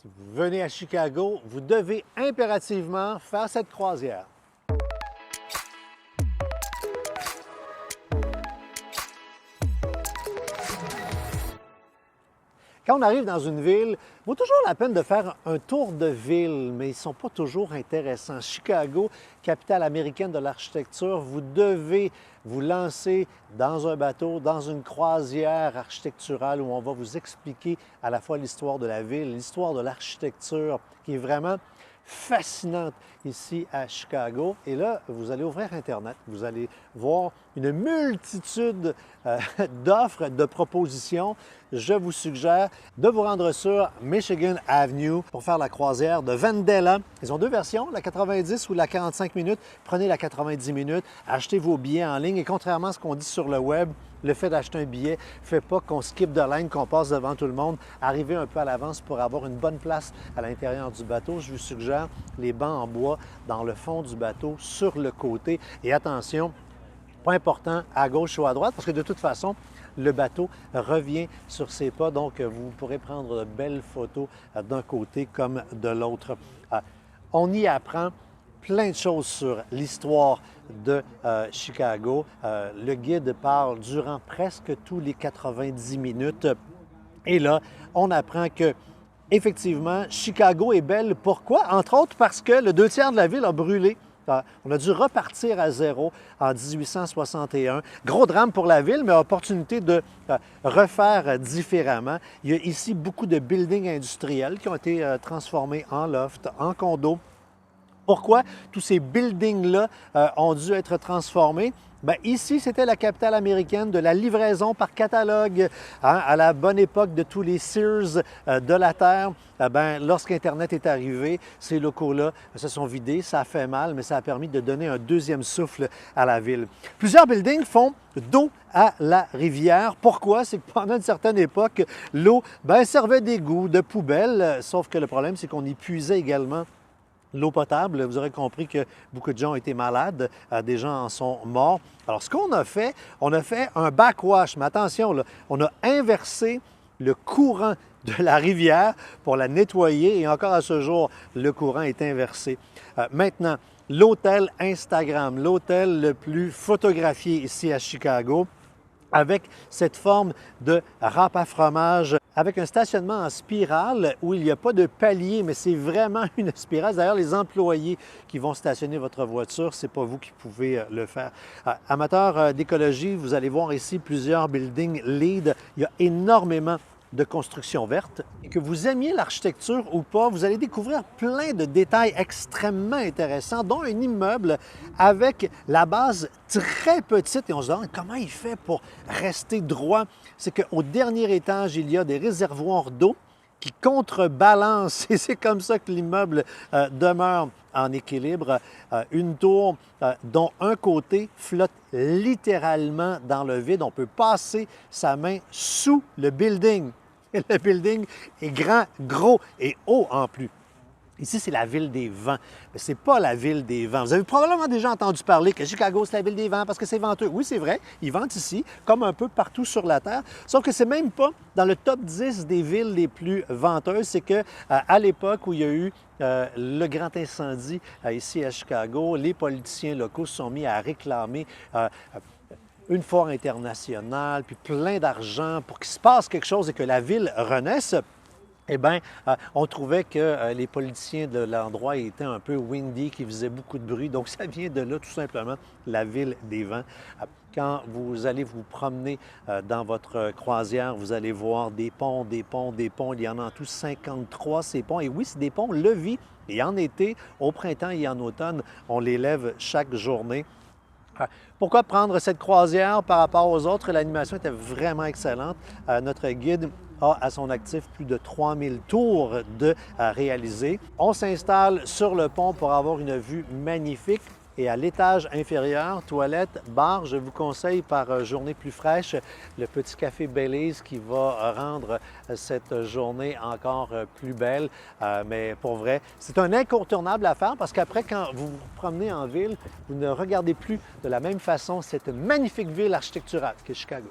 Si vous venez à Chicago, vous devez impérativement faire cette croisière. Quand on arrive dans une ville, il vaut toujours la peine de faire un tour de ville, mais ils ne sont pas toujours intéressants. Chicago, capitale américaine de l'architecture, vous devez vous lancer dans un bateau, dans une croisière architecturale où on va vous expliquer à la fois l'histoire de la ville, l'histoire de l'architecture, qui est vraiment fascinante ici à Chicago. Et là, vous allez ouvrir Internet, vous allez voir une multitude d'offres, de propositions. Je vous suggère de vous rendre sur Michigan Avenue pour faire la croisière de Vandellah. Ils ont deux versions, la 90 ou la 45 minutes. Prenez la 90 minutes, achetez vos billets en ligne et contrairement à ce qu'on dit sur le web, le fait d'acheter un billet ne fait pas qu'on skip de ligne, qu'on passe devant tout le monde. Arrivez un peu à l'avance pour avoir une bonne place à l'intérieur du bateau. Je vous suggère les bancs en bois dans le fond du bateau, sur le côté. Et attention, pas important à gauche ou à droite, parce que de toute façon, le bateau revient sur ses pas, donc vous pourrez prendre de belles photos d'un côté comme de l'autre. On y apprend plein de choses sur l'histoire de Chicago. Le guide parle durant presque tous les 90 minutes. Et là, on apprend que effectivement, Chicago est belle. Pourquoi? Entre autres parce que le 2/3 de la ville a brûlé. On a dû repartir à zéro en 1861. Gros drame pour la ville, mais opportunité de refaire différemment. Il y a ici beaucoup de buildings industriels qui ont été transformés en loft, en condos. Pourquoi tous ces buildings-là ont dû être transformés? Bien, ici, c'était la capitale américaine de la livraison par catalogue. À la bonne époque de tous les Sears de la Terre, lorsqu'Internet est arrivé, ces locaux-là se sont vidés. Ça a fait mal, mais ça a permis de donner un deuxième souffle à la ville. Plusieurs buildings font dos à la rivière. Pourquoi? C'est que pendant une certaine époque, l'eau servait d'égout, de poubelle, sauf que le problème, c'est qu'on y puisait également l'eau potable. Vous aurez compris que beaucoup de gens ont été malades, des gens en sont morts. Alors, ce qu'on a fait un backwash, mais attention, là, on a inversé le courant de la rivière pour la nettoyer et encore à ce jour, le courant est inversé. Maintenant, l'hôtel Instagram, l'hôtel le plus photographié ici à Chicago, avec cette forme de râpe à fromage, avec un stationnement en spirale où il n'y a pas de palier, mais c'est vraiment une spirale. D'ailleurs, les employés qui vont stationner votre voiture, ce n'est pas vous qui pouvez le faire. Amateurs d'écologie, vous allez voir ici plusieurs buildings LEED. Il y a énormément de construction verte. Et que vous aimiez l'architecture ou pas, vous allez découvrir plein de détails extrêmement intéressants, dont un immeuble avec la base très petite. Et on se demande comment il fait pour rester droit. C'est qu'au dernier étage, il y a des réservoirs d'eau qui contrebalancent. Et c'est comme ça que l'immeuble demeure en équilibre. Une tour dont un côté flotte littéralement dans le vide. On peut passer sa main sous le building. Et le building est grand, gros et haut en plus. Ici, c'est la ville des vents. Mais ce n'est pas la ville des vents. Vous avez probablement déjà entendu parler que Chicago, c'est la ville des vents parce que c'est venteux. Oui, c'est vrai, ils ventent ici, comme un peu partout sur la Terre. Sauf que ce n'est même pas dans le top 10 des villes les plus venteuses. C'est qu'à l'époque où il y a eu le grand incendie ici à Chicago, les politiciens locaux se sont mis à réclamer une foire internationale, puis plein d'argent pour qu'il se passe quelque chose et que la ville renaisse. Eh bien, on trouvait que les politiciens de l'endroit étaient un peu windy, qui faisaient beaucoup de bruit. Donc, ça vient de là, tout simplement, la ville des vents. Quand vous allez vous promener dans votre croisière, vous allez voir des ponts, des ponts, des ponts. Il y en a en tout 53, ces ponts. Et oui, c'est des ponts levis. Et en été, au printemps et en automne, on les lève chaque journée. Pourquoi prendre cette croisière par rapport aux autres? L'animation était vraiment excellente. Notre guide a à son actif plus de 3000 tours à réaliser. On s'installe sur le pont pour avoir une vue magnifique. Et à l'étage inférieur, toilettes, bar, je vous conseille par journée plus fraîche le petit café Baileys qui va rendre cette journée encore plus belle. Mais pour vrai, c'est un incontournable à faire parce qu'après, quand vous vous promenez en ville, vous ne regardez plus de la même façon cette magnifique ville architecturale qu'est Chicago.